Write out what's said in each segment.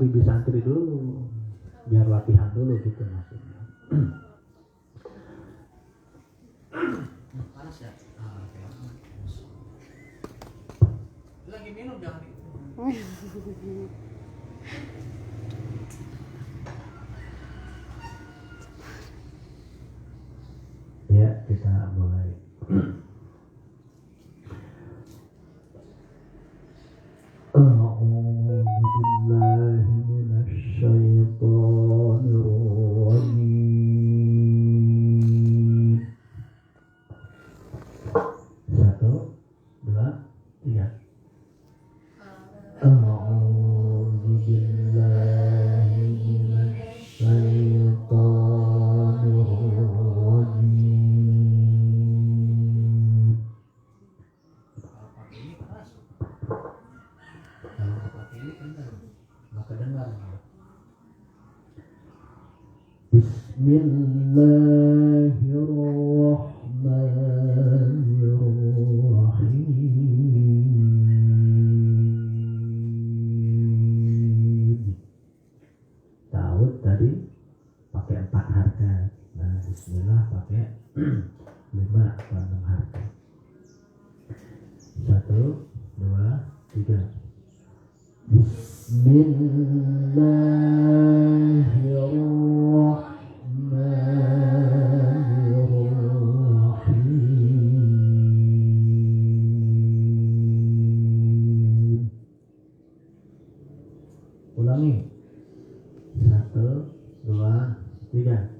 bibi santri dulu, biar latihan dulu gitu maksudnya. Panas ya? Lagi minum jangan itu. Ya, kita mulai. A'udzu billahi minasy syaithanir rajim. 1, 2, 3. A'udzu billahi minasy syaithanir rajim. Kalau pakai ini panas. Kalau pakai ini kedengar, maka dengar. Bismillahirrahmanirrahim. Tahu tadi pakai 4 harkat. Nah, bismillah pakai 5 atau 6 harkat. 1, 2, 3. Bismillahirrahmanirrahim. Ulangi. 1, 2, 3.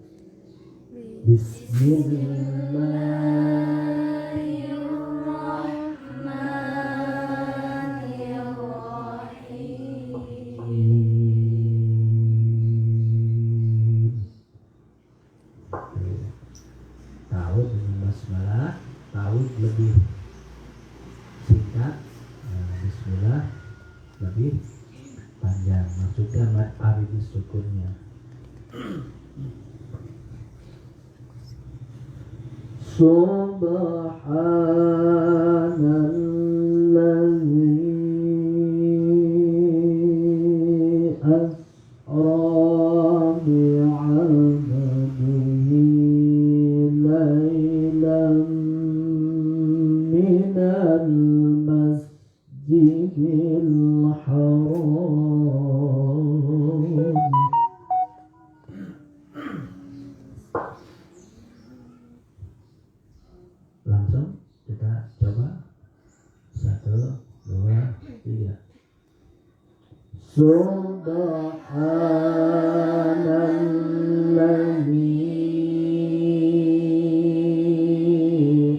Tahu dengan basmalah, tahu lebih singkat. Bismillah lebih panjang. Maksudnya mad aridis sukunnya. Subhanalladzi asra bi'abdihi laylan minal masjidil haram. Langsung kita coba. 1, 2, 3. Subhanalladzi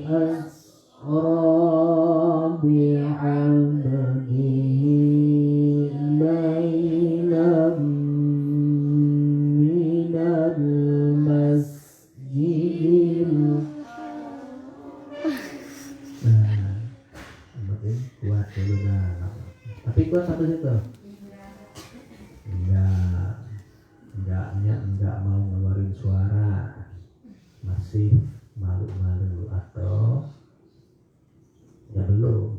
asra bi'abdihi laylan minal masjidil. Yang penting kuat dulu nah. Tapi kuat sampai situ. Enggak mau ngeluarin suara, masih malu-malu atau ya belum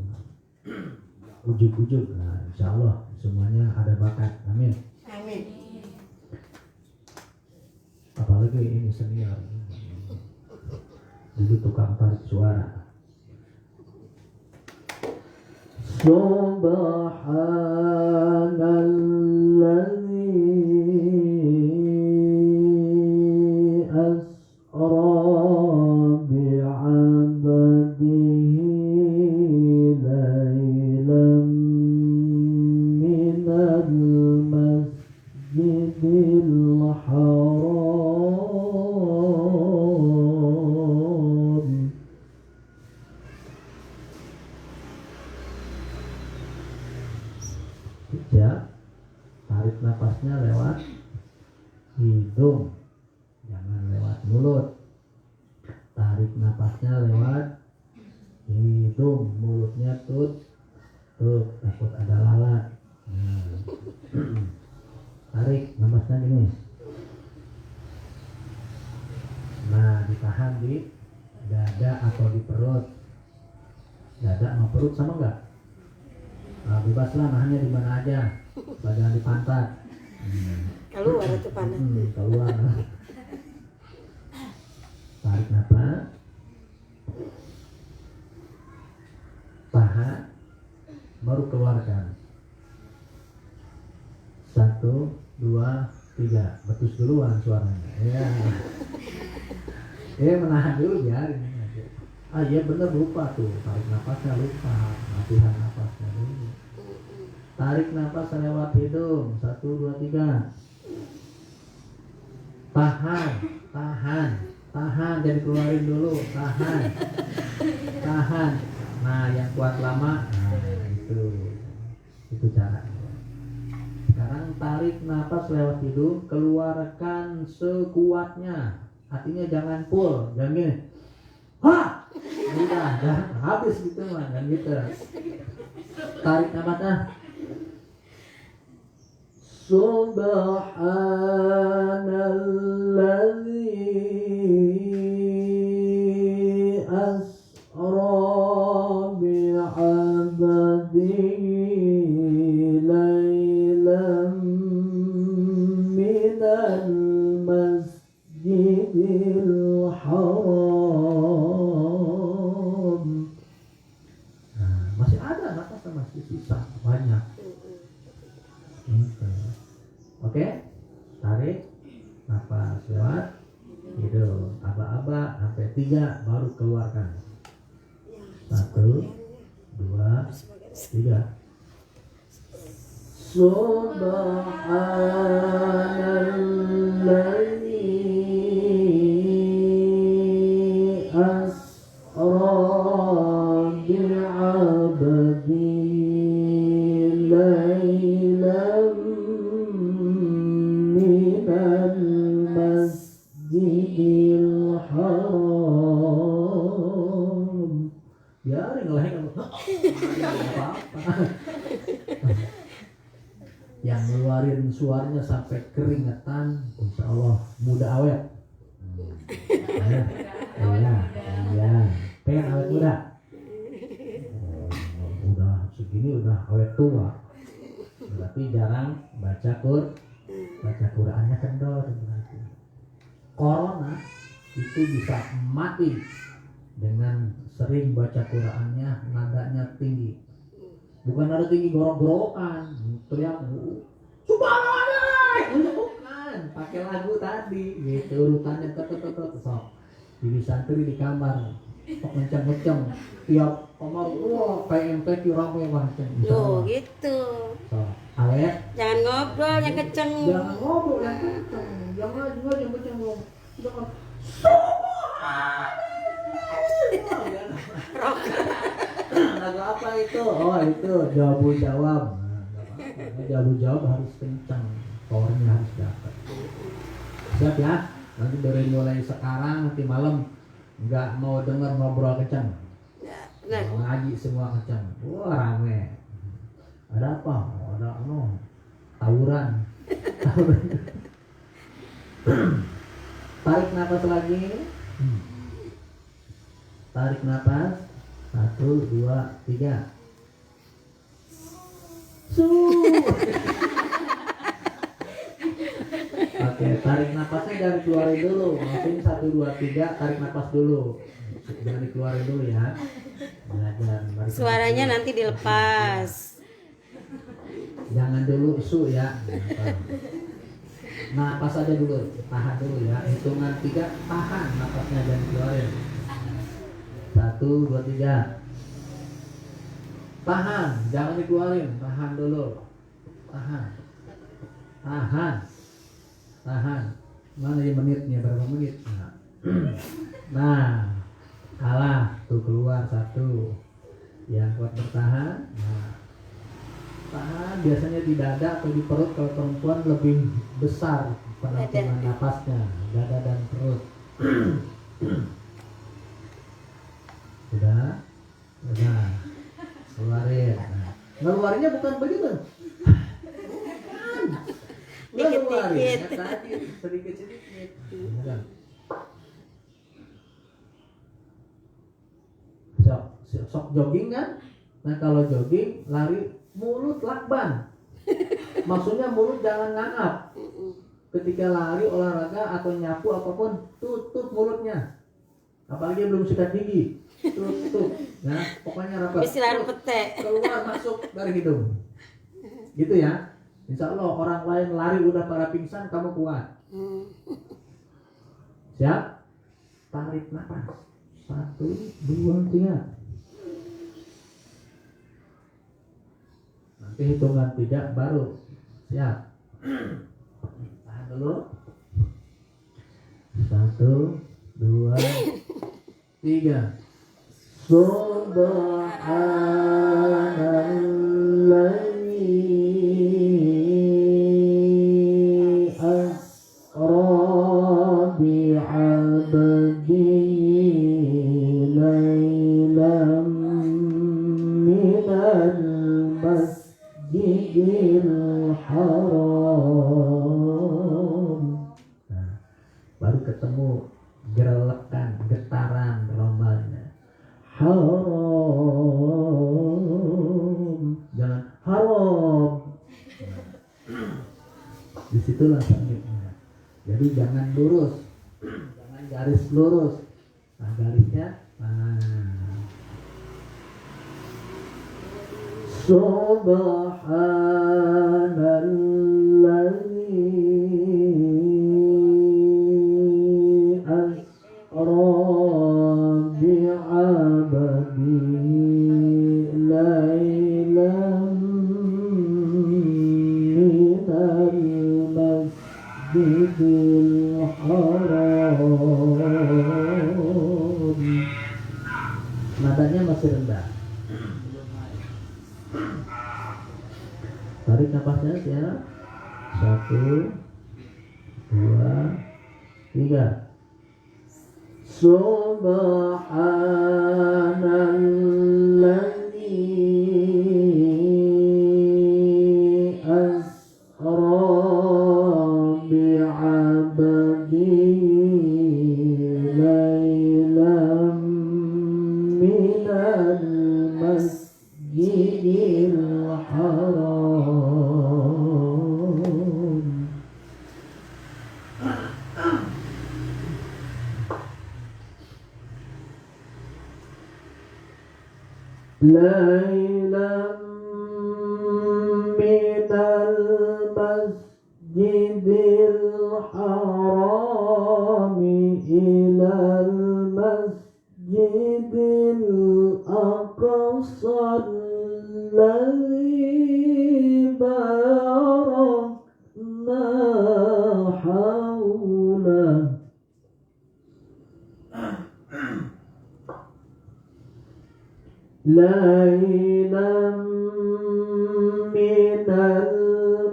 ujuk-ujuk. Nah, insya Allah semuanya ada bakat. Amin. Amin. Apalagi ini senior, dulu tukang tarik suara. Subhanalladzi asra bi'abdihi laylan minal masjidil haram. Ya, tarik napasnya lewat hidung, jangan lewat mulut. Tarik napasnya lewat hidung, mulutnya tutup, takut ada lalat. Tarik napasnya gini. Nah, ditahan di dada atau di perut. Dada sama perut sama enggak? Nah, bebas lah, nahannya di mana aja, jangan di pantat. 1, 2, 3. Betus duluan suaranya. Ya. Menahan dulu biarin. Iya bener lupa tuh. Tarik nafasnya lupa. Latihan nafasnya dulu. Tarik nafas lewat hidung. 1, 2, 3. Tahan. Jadi keluarin dulu. Tahan. Nah, yang kuat lama. Nah, itu caranya. Sekarang tarik nafas lewat hidung, keluarkan sekuatnya. Artinya jangan full, jangan gini. Hah! Udah, habis gitu mah, kan gitu. Tarik nafasnya. Subhanalladzi asra bi'abdihi laylan minal masjidil haram. Nah, masih ada nafasnya, masih sisa banyak. Oke, tarik nafas lewat hidung, aba-aba sampai 3 baru keluarkan. 1, 2, 3. Subhanalladzi asra bi'abdihi laylan minal masjidil haram. Biarin lah apa-apa. Yang ngeluarin suaranya sampai keringetan, insya Allah muda awet. Iya. Pengen awet muda. Udah segini udah awet tua. Berarti jarang baca Qurannya kendor. Corona itu bisa mati dengan sering baca Qurannya nadanya tinggi. Bukan nada tinggi gorok-gorokan, teriak subhanallah, bukan, pakai lagu tadi, gitu urutannya sok. Di santri di kamar, sok kenceng-kenceng, tiap kamar kayak MTQ ramai banget. Loh gitu. So, awet. Jangan ngobrol yang kenceng. Jangan ngobrol yang kenceng, jangan juga yang kenceng dong. Lagu apa itu? Oh itu jawab. Jawab harus kencang, powernya harus dapat. Siap ya? Nanti dari mulai sekarang nanti malam nggak mau dengar ngobrol kencang. Mau ngaji semua kencang. Wah rame. Ada apa? Ada tawuran. Tarik nafas lagi. Tarik nafas. 1, 2, 3. Oke, tarik nafasnya jangan keluarin dulu. Langsung 1, 2, 3, tarik nafas dulu. Jangan dikeluarin dulu ya. Suaranya nanti dilepas. Jangan dulu su ya. Nafas aja dulu, tahan dulu ya. Hitungan 3, tahan nafasnya jangan dikeluarin. 1, 2, 3. Tahan, jangan dikeluarin, tahan dulu. Tahan. Mana ya menitnya, berapa menit? Nah, kalah tuh keluar 1. Yang kuat bertahan. Nah, tahan biasanya di dada atau di perut. Kalau perempuan lebih besar penampungan napasnya, dada dan perut. Udah. Keluarin. Nah, ngeluarinnya bukan begitu. Dikit-dikit. Sedikit. Sok jogging kan? Nah kalau jogging lari mulut lakban. Maksudnya mulut jangan ngangap. Ketika lari olahraga atau nyapu apapun tutup mulutnya. Apalagi belum sikat gigi. Tutup. Nah pokoknya rapat. Istilah pete. Keluar masuk dari hidung. Gitu ya. Insya Allah orang lain lari udah pada pingsan, kamu kuat. Siap? Tarik nafas. 1, 2, 3. Nanti hitungan 3 baru. Siap? Tahan dulu. 1, 2, 3. Subhanalladzi asra bi'abdihi laylan minal masjidil haram. Nah, baru ketemu gerelekan, getaran rombalnya. Haram, jangan haram. Disitulah tekniknya. Jadi jangan lurus, jangan garis lurus. Nah garisnya, Subhanalladzi asra bi'abdihi laylan minal masjidil haram. Nadanya masih rendah. Tarik nafasnya ya. 1, 2, 3. Subhanalladzi asra bi'abdihi laylan minal masjidil haram. Laylan minal masjidil haram ilal masjidil aqsa alladzi barakna hawlahu. Laylan minal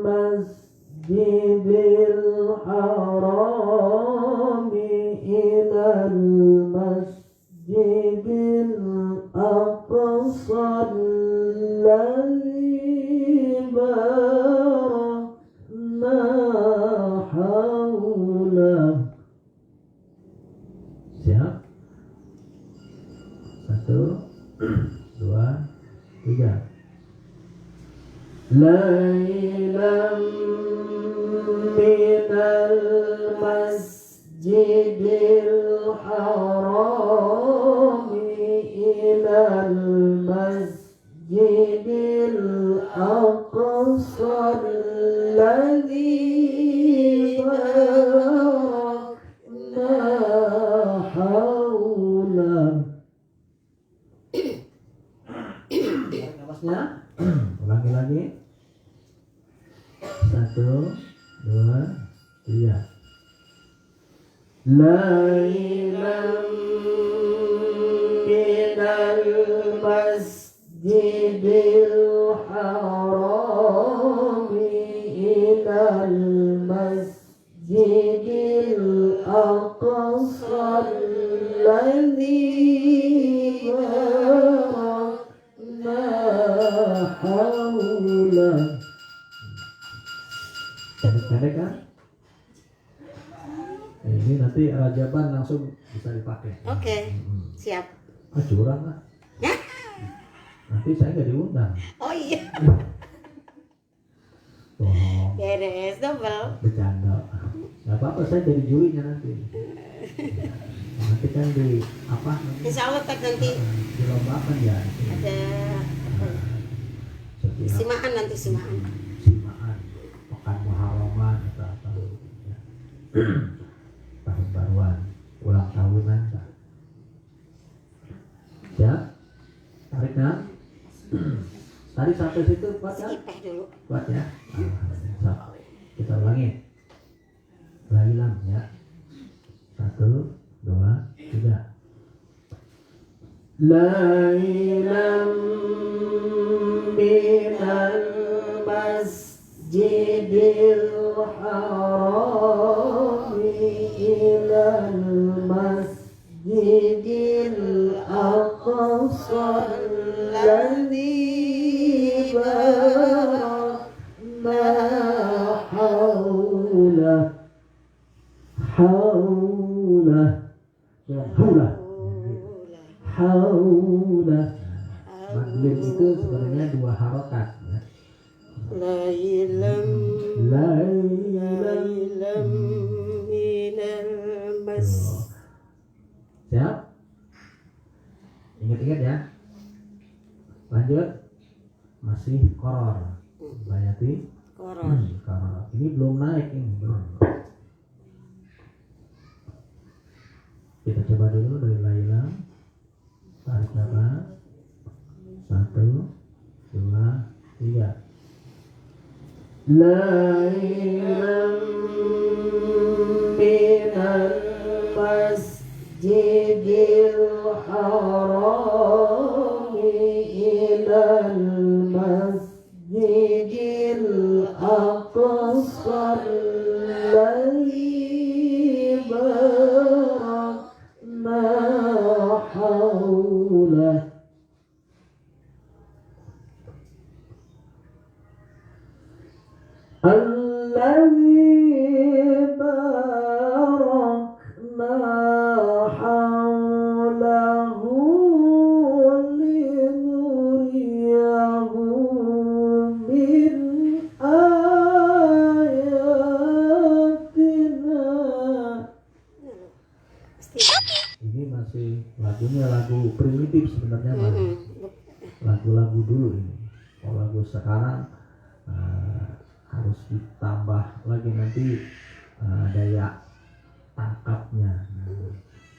masjidil haram ilal masjidil aqsa alladzi barakna hawlahu. Siap? 1, 2, 3. Laylan minal masjidil haram ilal masjidil aqsa alladzi barakna hawlahu. Nafasnya ulangi lagi. 1, 2, 3. Laylan minal masjidil haram ilal masjidil aqsa alladzi barakna hawlahu. Pendek kan? Ini nanti rajaban langsung bisa dipakai. Oke, siap. Curang lah. Nanti saya nggak diundang. Oh iya, Bohong. beres double. Bercanda. Nggak apa-apa, saya jadi jurinya nanti. Nanti kan di apa? Insya Allah tak nanti Dilombakan ya. ada Setiap simaan nanti simaan. simaan. tahun baruan, ulang tahunan. Siap? Tarik kan? Tarik sampai situ kuat kan? Skip dulu. Kuat ya? Siap. Kita ulangi. Lailam ya. 1, 2, 3. Lailam minal masjidil haram ilal masjidil aqsa alladzi barakna haulah haulah. Madlib itu sebenarnya 2 harokat ya. Lailam minal masjid. Siap? Ingat-ingat ya. Lanjut. Masih koror. Bayati Koror. koror. Ini belum naik ini belum. Kita coba dulu dari Lailam. Tarik nafas. 1, 2, 3. Lailam minal masjidil haram ilal masjidil aqsa alladzi barakna haulah. Alladzi barakna haulahu linuriyahu min ayatina. Ini masih lagunya lagu primitif sebenarnya, Mas. Lagu-lagu dulu ini. Kalau lagu sekarang harus ditambah lagi nanti daya tangkapnya.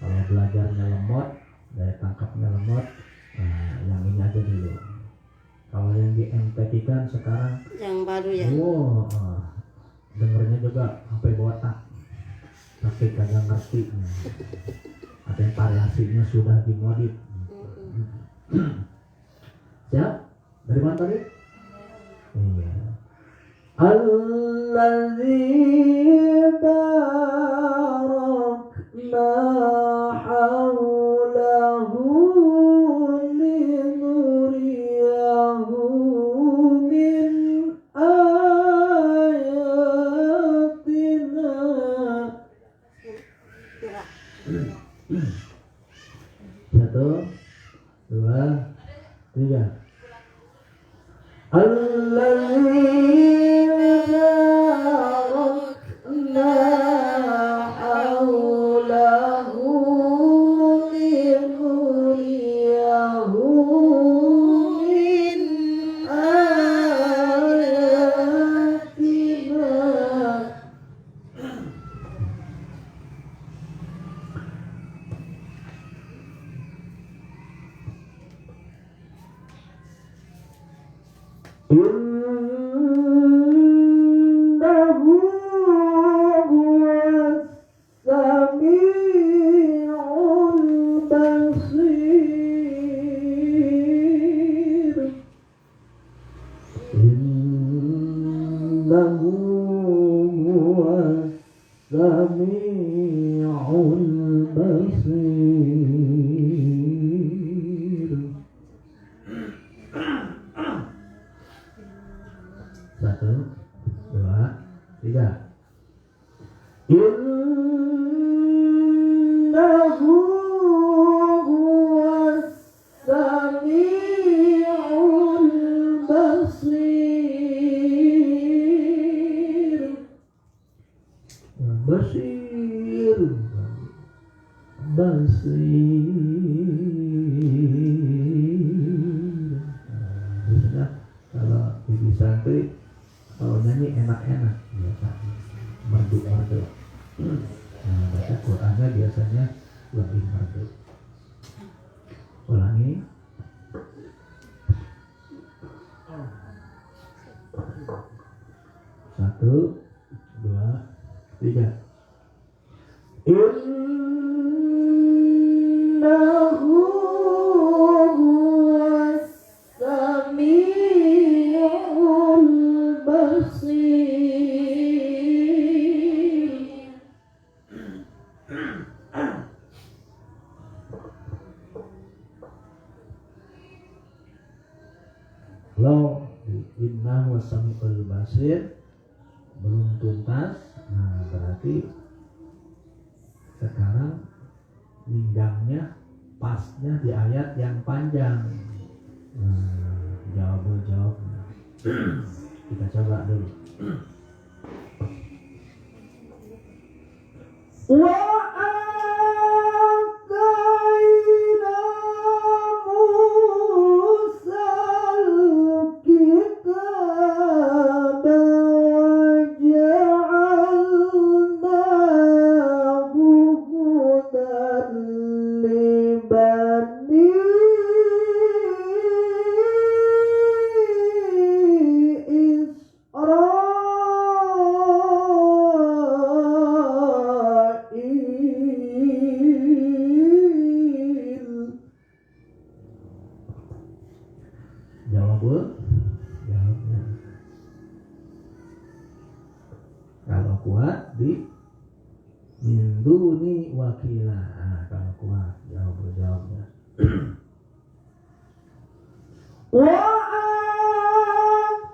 Kalau belajarnya lemot, daya tangkapnya lemot, yang ini aja dulu. Kalau yang di MTQ kan sekarang Yang baru ya. dengernya juga sampai botak, tapi kagak ngerti. Ada yang variasinya sudah dimodif. Siap? Dari mana tadi? Iya. Alladzi barakna haulahu linuriyahu min ayatina. Satu, dua, tiga. Alladzi barakna haulahu linuriyahu min ayatina. Innahu huwas sami'ul basir. Innahu huwas sami'ul basir. 1, 2, 3. Innahu huwas sami'ul basir. Basir. Biasanya kalau ibu santri kalau nyanyi enak-enak biasa, merdu-merdu. Nah, baca Qurannya biasanya lebih merdu. Ulangi. Satu, dua, tiga. Innahu huwas sami'ul basir. Kalau inna wasami'ul basir belum tuntas, nah berarti sekarang minggangnya pasnya di ayat yang panjang. Nah, jawabnya kita coba dulu. Wa atayna Musal kitaba wa ja'alnahu hudan li bani Israil. Jawabnya. Kalau kuat di minduni wakila. Nah, kalau kuat jawabnya. Wa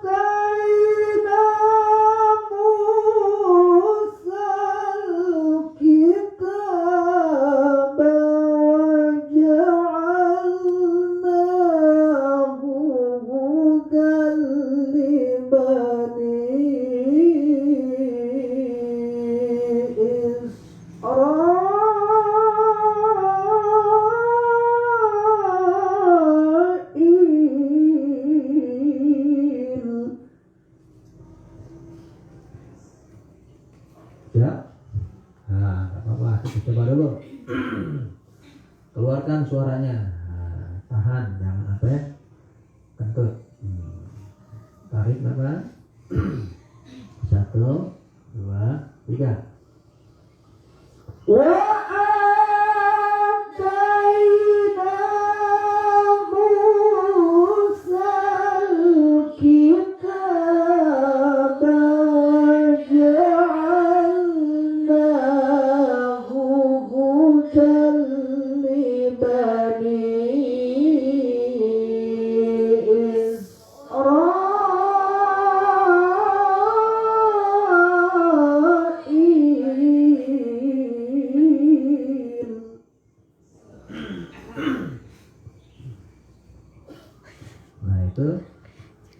atayna Musal kitaba wa ja'alnahu hudan li bani Israil. Ya. Nah, nggak apa-apa, kita coba dulu. Keluarkan suaranya. Nah, tahan, jangan sampai kentut. Tarik nafas. 1, 2, 3. Wa atayna Musal kitaba wa ja'alnahu hudan li bani Israil. Nah, itu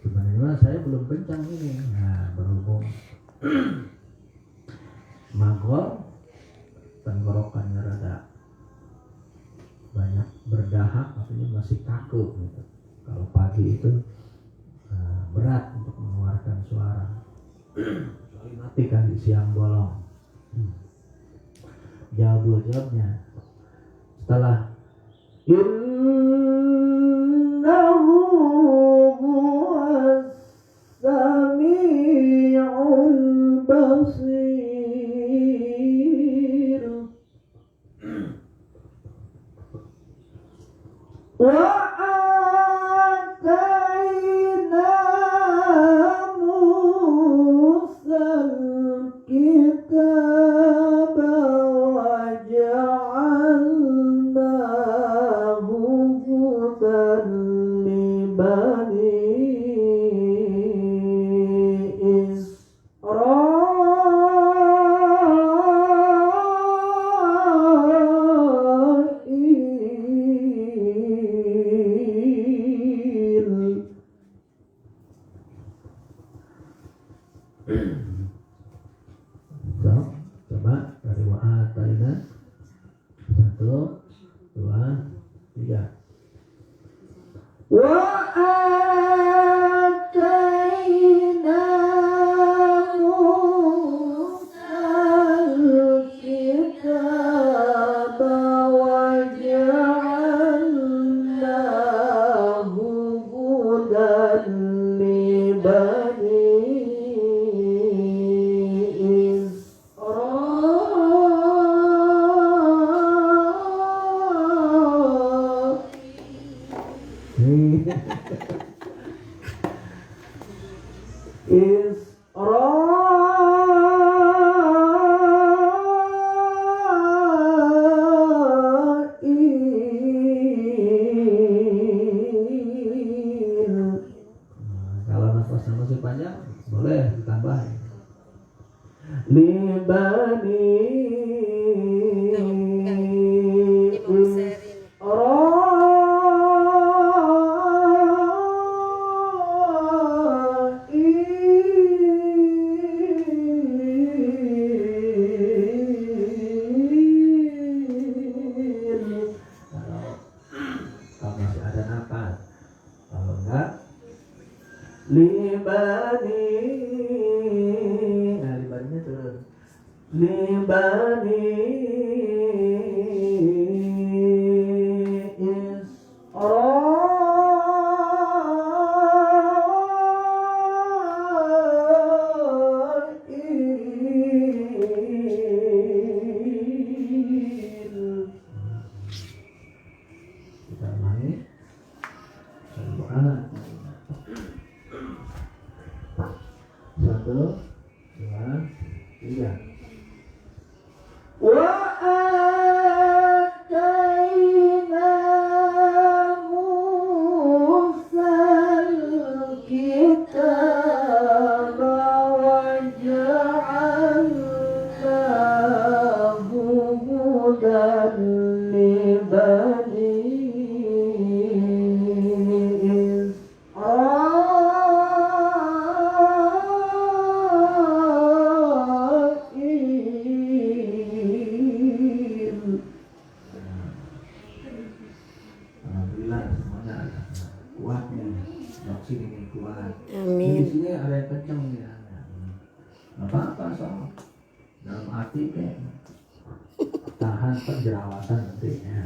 sebenarnya saya belum kencang ini. Nah, berhubung maghrib tenggorokannya rada banyak berdahak, artinya masih kaku gitu. Kalau pagi itu berat untuk mengeluarkan suara. Kecuali mati kan di siang bolong. Jawabnya setelah Innahu huwas sami'ul basir. Wa atayna Musal kitaba wa ja'alnahu hudan li bani Israil. so, libani Ini mau share ini. Kalau masih ada napas, kalau enggak libani nah libaninya turun. libani Isra'il. Kita ulangi. Satu, dua, tiga. Wa atayna Musal kitaba wa ja'alnahu hudan li bani Isra'il. Alhamdulillah semuanya ada kuatnya. Vaksin ini kuat. Di Amin. sini ada yang kenceng ya. Nggak apa-apa soal dalam arti kayak tahan penjerawatan nanti ya.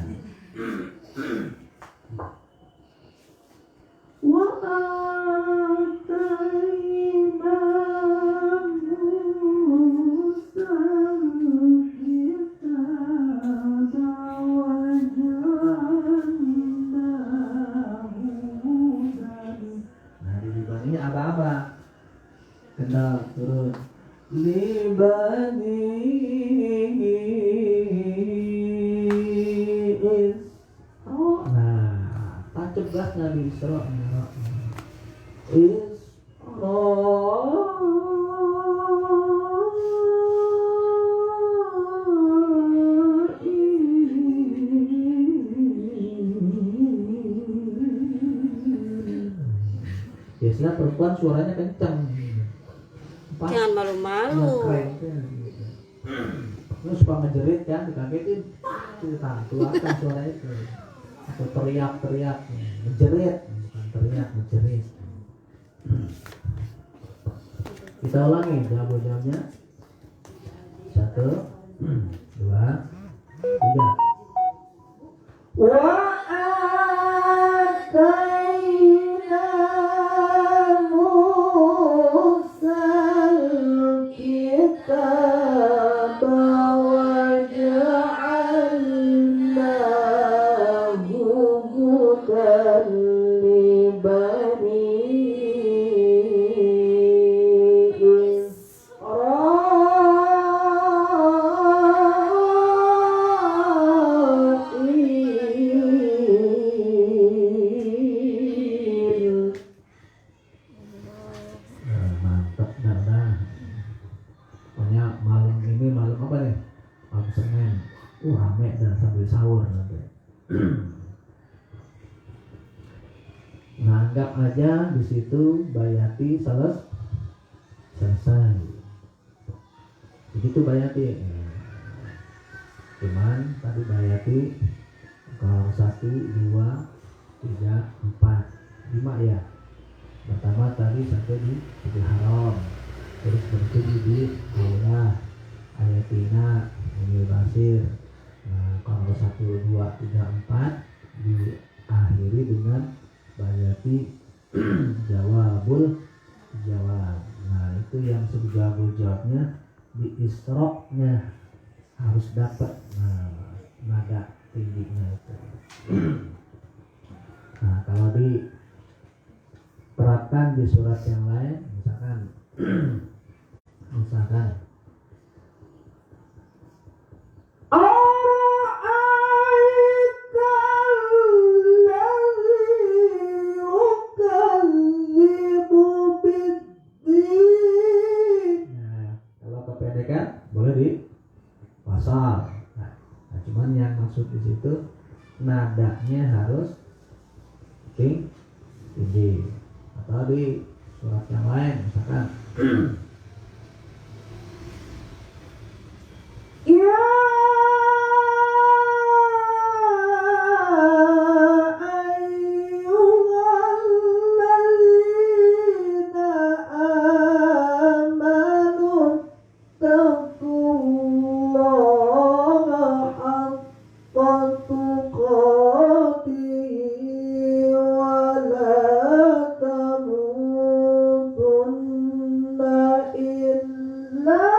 Wa atayna Musal kitaba wa ja'alnahu hudan. Nah di Liban ini apa-apa kendal turun. Libani Nah tancap gasnya di Isra. Biasanya perempuan suaranya kencang. Pas Jangan yang malu-malu. keren tuh yang gitu. Lu suka ngejerit kan, dikagetin, kita keluarkan suara itu. Atau teriak-teriak, ngejerit, bukan teriak, ngejerit. Kita ulangi jawab-jawabnya. 1, 2, 3. Wa atayna Musal kitaba wa ja'alnahu hudan li bani Isra'il. Nah, mantap dah. Pokoknya malam ini malam apa nih? Malam Senin. Rame dan sambil sahur nanti. Nah, anggap aja di situ Bayati selesai. Begitu Bayati. Cuman tadi Bayati kalau 1, 2, 3, 4, 5 ya. Pertama tadi sampai di Masjidil Haram, terus bertujuh di Aula, Ayatina, Umil Basir. Nah, kalau 1, 2, 3, 4 diakhiri dengan Bayati Jawabul Jawab. Nah, itu yang sejawabul jawabnya di Isra-nya harus dapat. Nah, nada tingginya itu. Nah, kalau diterapkan di surat yang lain, misalkan nah, kalau kependekan kan boleh di wasal. Nah, cuman yang maksud di situ nadanya harus tinggi. Atau di surat yang lain misalkan Ya ayyuhalladzina amanu taqullaha haqqa tuqatih wa la tamutunna illa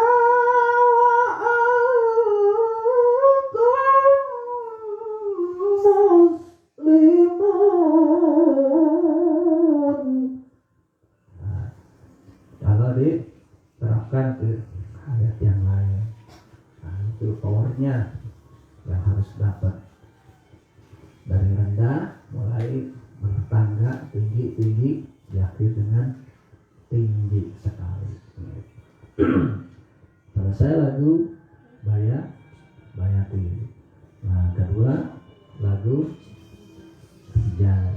kalau diterapkan ke ayat yang lain, nah, itu powernya yang harus dapat dari rendah mulai bertangga tinggi diakhiri dengan tinggi sekali. Selesai lagu Bayati. Nah, kedua lagu Hijaz.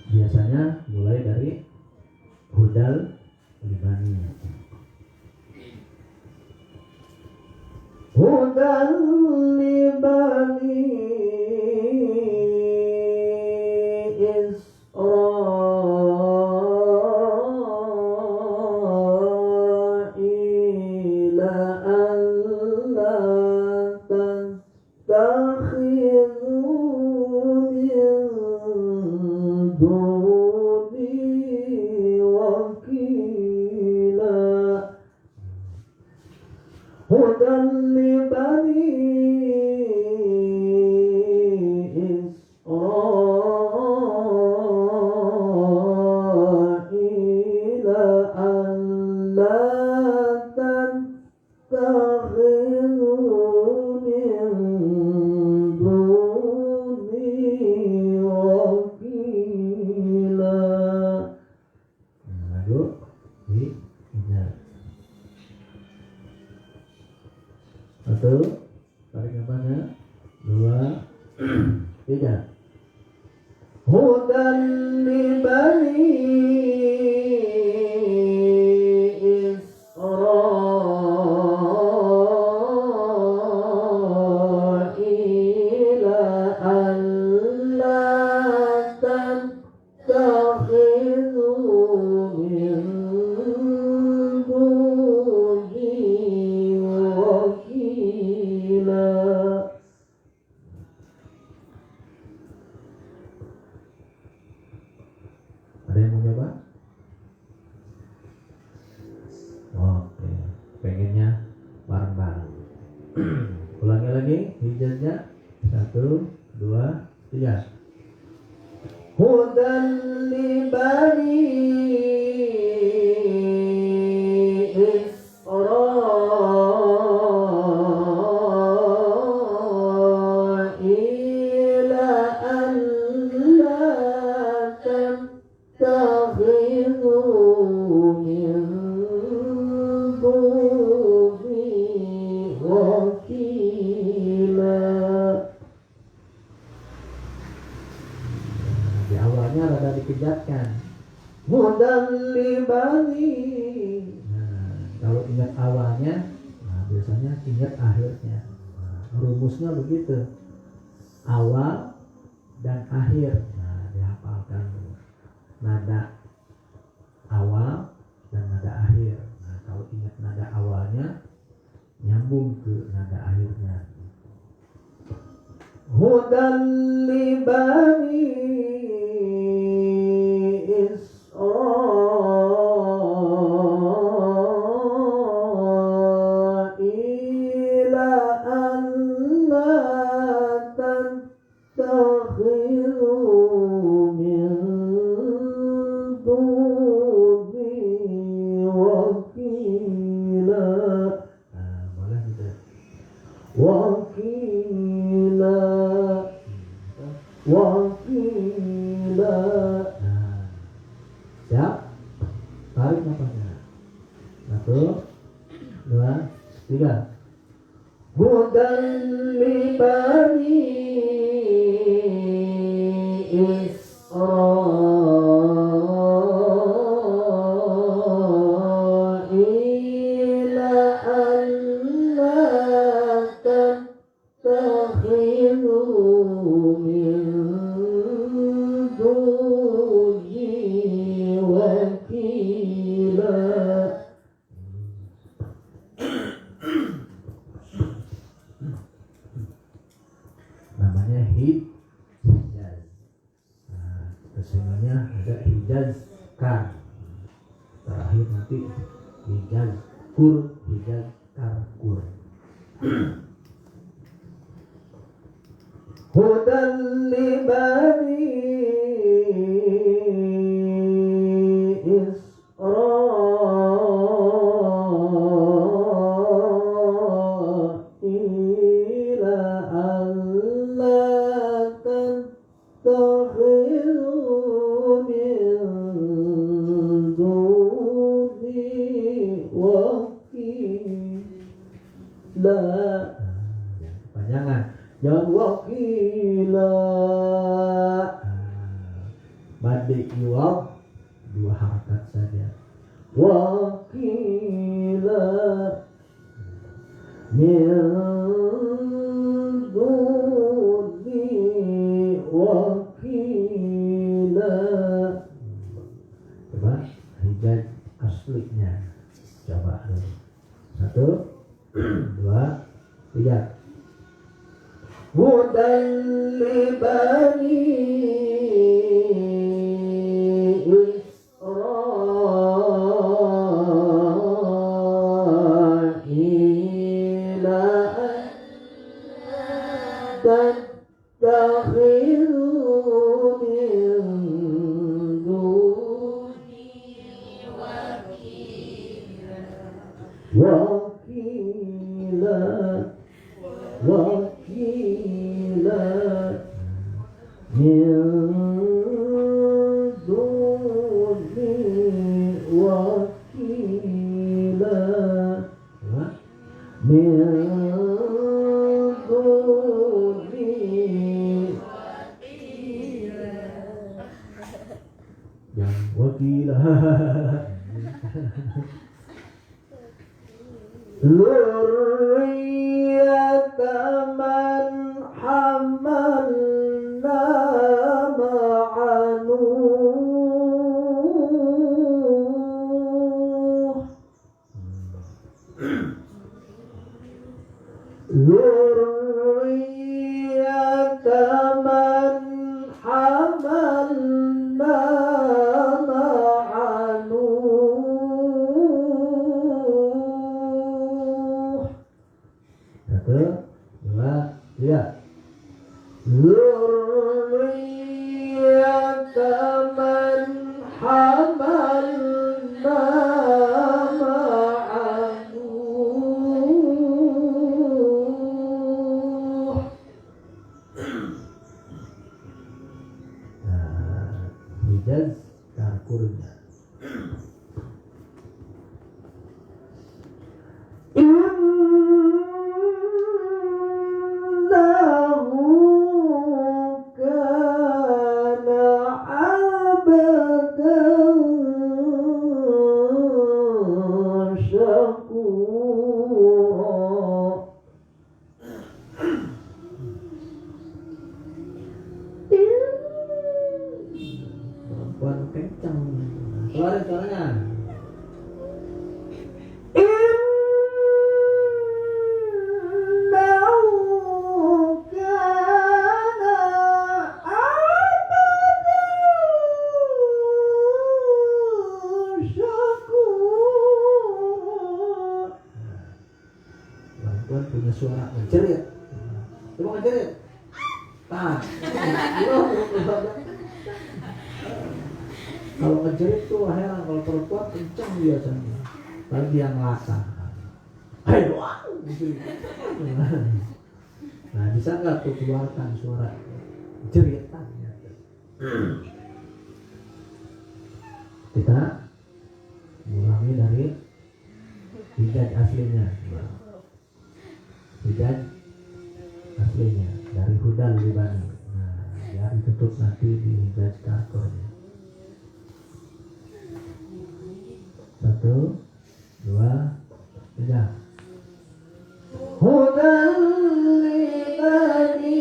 Biasanya mulai dari Hudal Libani. Hudal libani Isra'ila alla tastakhidhu min duni wakila. Hudan li bani Isra'ila alla tattakhidhu min duni wakila. Lagu Hijaz. Satu, tarik nafasnya. Dua, tiga. Hudan li bani Isra'ila alla tattakhidhu min duni wakila. Ada yang mau coba? Oke, pengennya bareng-bareng. Ulangi lagi Hijaznya. Satu, dua, tiga. Hudan li bani Isra'ila alla tattakhidhu min duni wakila. Di awalnya rada dikejatkan. Hudan li bani. Nah, kalau ingat awalnya, nah biasanya ingat akhirnya. Nah, rumusnya begitu. Awal dan akhir. Nah, dihafalkan. Nada awal dan nada akhir. Nah, kalau ingat nada awalnya, nyambung ke nada akhirnya. Hudan li bani Isra'ila alla tattakhidhu min duni wakila. Nah, boleh gitu. Wakila, wakila. Tarik napasnya. 1, 2, 3. Hudan li bani Israila alla tattakhidhu min duni wakila. Namanya Hijaz. Nah, kesengganya ada Hijaz Kar. Terakhir nanti Hijaz Kur, Hijaz Kar Kur. Hudan li bani Israila alla tattakhidhu min duni wakila. Yang kepanjangan. Ya wakila. Badai iwab 2 harakat saja. Wakila min duni wakila. Coba Hijaz aslinya. Coba dulu. 1, 2, 3. Hudan li bani Israila tattakhidhu min duni wakila. Wakila min duni wakila. Min duni Yang wakila. Zurriyata man hamalna ma'a Nuh. Zurriyata man hamalna ma'a Nuh. 1, 2, 3. Zurriyata man hamalna ma'a Nuh. Nah, Hijaz Karkurnya. Innahu kana abdan syakura. Perempuan kencang. Keluarin suaranya. Innahu kana abdan syakura. Perempuan punya suara menjerit. Coba menjerit. Nah, kalau ngejerit tuh heran, kalau perempuan kencang biasanya. Tapi dia ngelakar. Ayo, gitu. Nah, bisa nggak tuh keluarkan suara jeritannya? Kita hijaj aslinya. Hijaj aslinya dari Hudal Libani. Nah, ya ditutup nanti di hijaj karkornya. 1, 2, 3. Hudal libani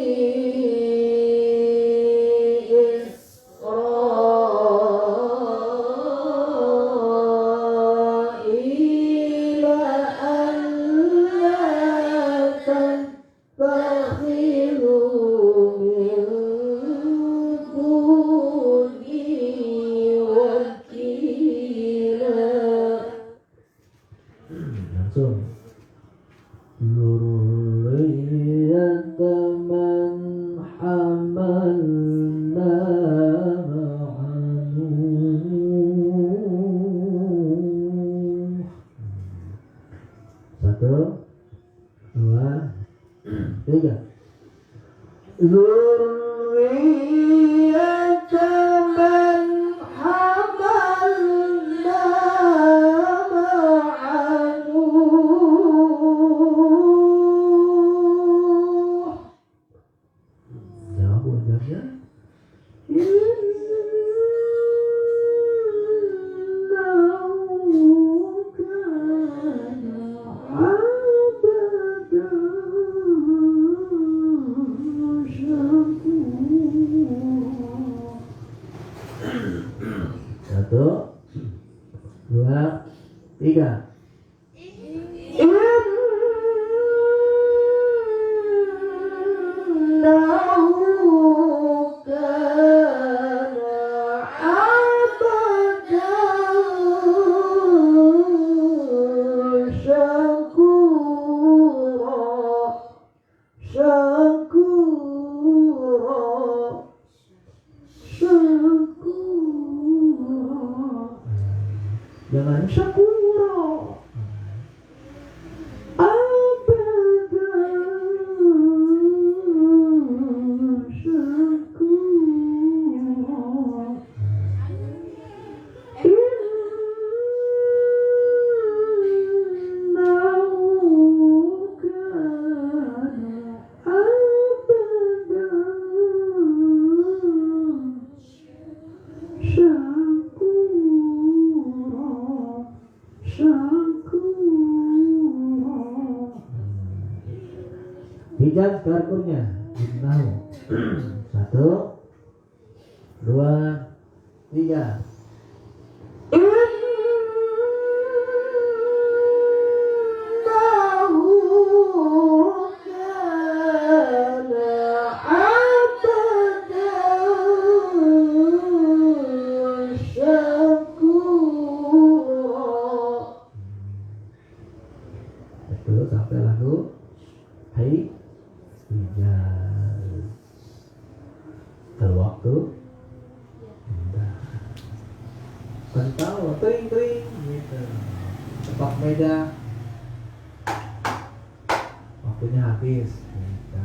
Israila an la tattakhidu min duni wakila. Langsung Zurriyatan man hamalna ma'a Nuh. 1, 2, 3. Zurriyatan man hamalna ma'a Nuh. Jawab ucapnya. Innahu kana abdan syakura. 1, 2, 3. Innahu kana abdan syakura. Jangan Syakura abadan syakura. Innahu kana abadan syakura. hijab karkurnya. Innahu. 1, 2, 3. Innahu kana abdan syakura. Betul, sampai lagu hai hijab. Terwaktu indah. Kental, tering-tering gitu. Tepak meja. Waktunya habis. Gitu.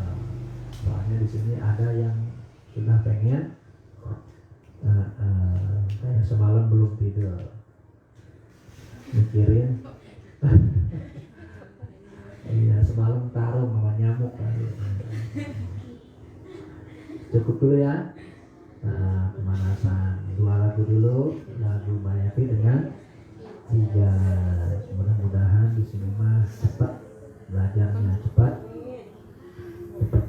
Soalnya di sini ada yang sudah pengen kayak semalam belum tidur. Mikirin. Iya, semalam tarung sama nyamuk kali. Cukup dulu ya. Nah, pemanasan 2 lagu dulu, lagu Mayati dengan hijab. Mudah-mudahan di sini mah cepat belajarnya, cepat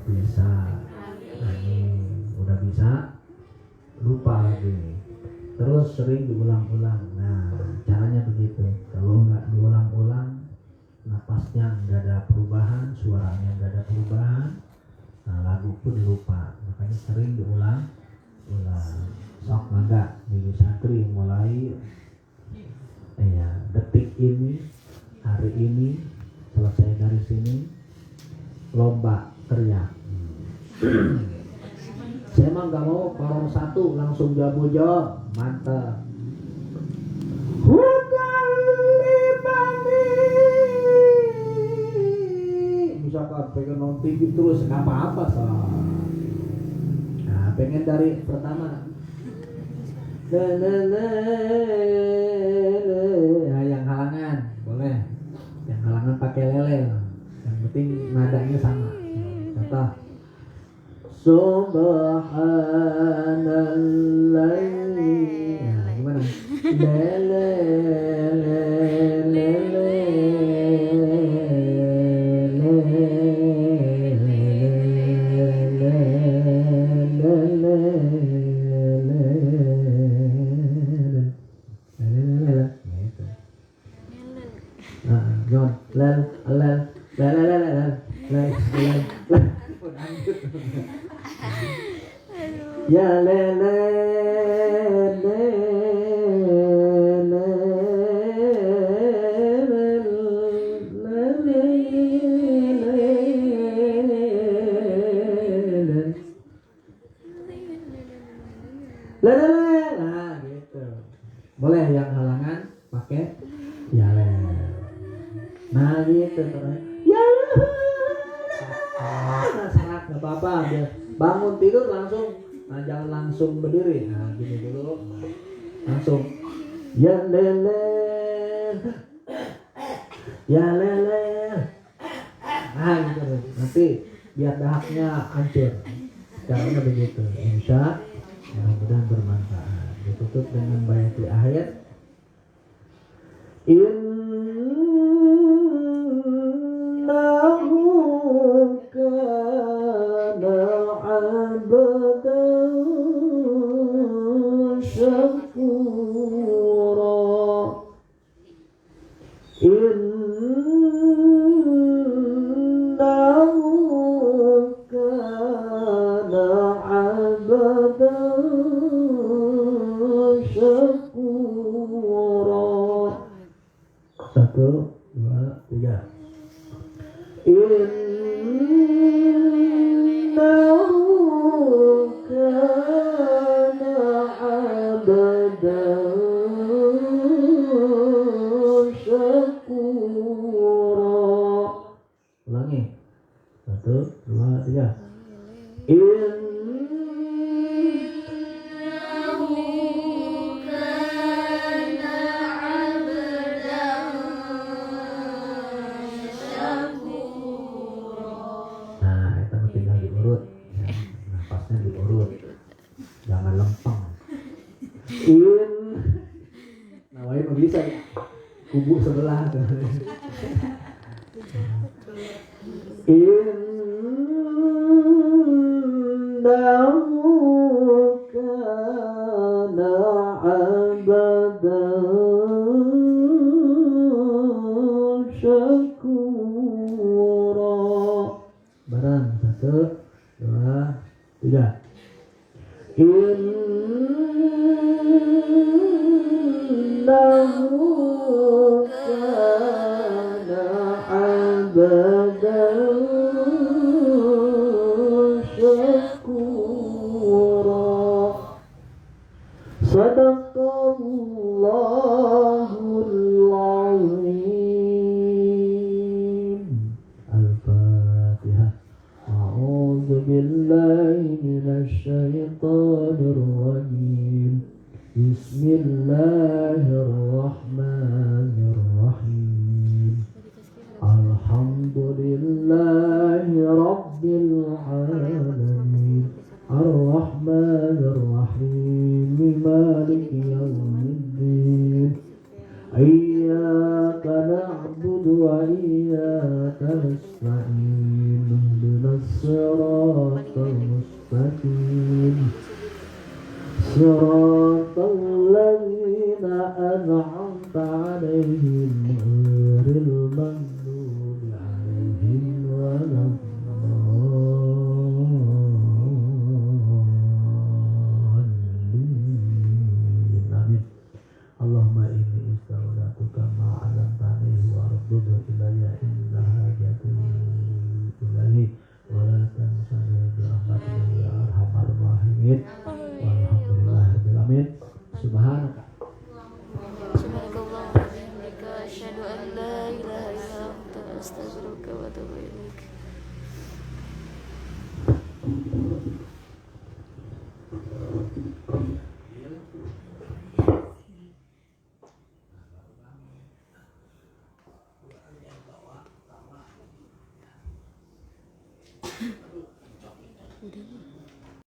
bisa. Amin. Udah bisa, lupa lagi. Terus sering diulang-ulang. Nah, caranya begitu. Kalau nggak diulang-ulang, napasnya nggak ada perubahan, suaranya nggak ada perubahan, nah lagu pun lupa. Makanya sering diulang. Sok mangga Bibi Santri mulai detik ini, hari ini, selesai dari sini lomba teriak. Saya emang nggak mau korong 1 langsung jago-jago, mantap. Misalkan pengen nonton TV terus nggak apa-apa sah. Nah, pengen dari pertama. Nah, yang halangan boleh. nyon lel lel lel lel lel lel lel ya lel lel nah gitu. Boleh yang halangan pakai yalel. Nah gitu terus. Yalel. Nah, salah nggak apa-apa. Biar bangun tidur langsung. Nah jangan langsung berdiri. Nah gini dulu. Langsung. Yalel. Yalel. Nah gitu. Nanti biar dahaknya hancur. Caranya begitu. Insya mudah-mudahan bermanfaat. Ditutup dengan bayat di akhir. Innahu kana 'abdan syakura. Innahu kana 'abdan syakura. 1, 2, 3. Innahu kana 'abdan syakura. Ulangi. 1, 2, 3. Nafasnya diurut, jangan lempeng. Nawai mah bisa kubu sebelah. Innahu kana 'abdan syakura. Barang 1, 2, 3. Innahu kana 'abdan syakura. Sadaqallahul azim. Al-Fatihah. A'udzu billahi minasy syaithanir rajim. Bismillahirrahmanirrahim. Alhamdulillahi rabbil alamin. Ar-Rahmanir Rahim. Maliki yaumiddin. Iyyaka na'budu wa iyyaka nasta'in. Ihdinas siratal mustaqim. Siratal ladzina an'amta 'alaihim ghairil maghdubi 'alaihim waladdallin. Amin. Allahumma inni ista'udatuka ma'alam tanihi wa rabbudu ilayya inna hajati ilahi wa la tansani bi rahmatika ya arhamar rahimin. Walhamdulillahirabbil alamin. Subhanaka. Subhanakallahumma wa bihamdika asyhadu an la ilaha illa anta astaghfiruka wa atubu ilaik. Udah.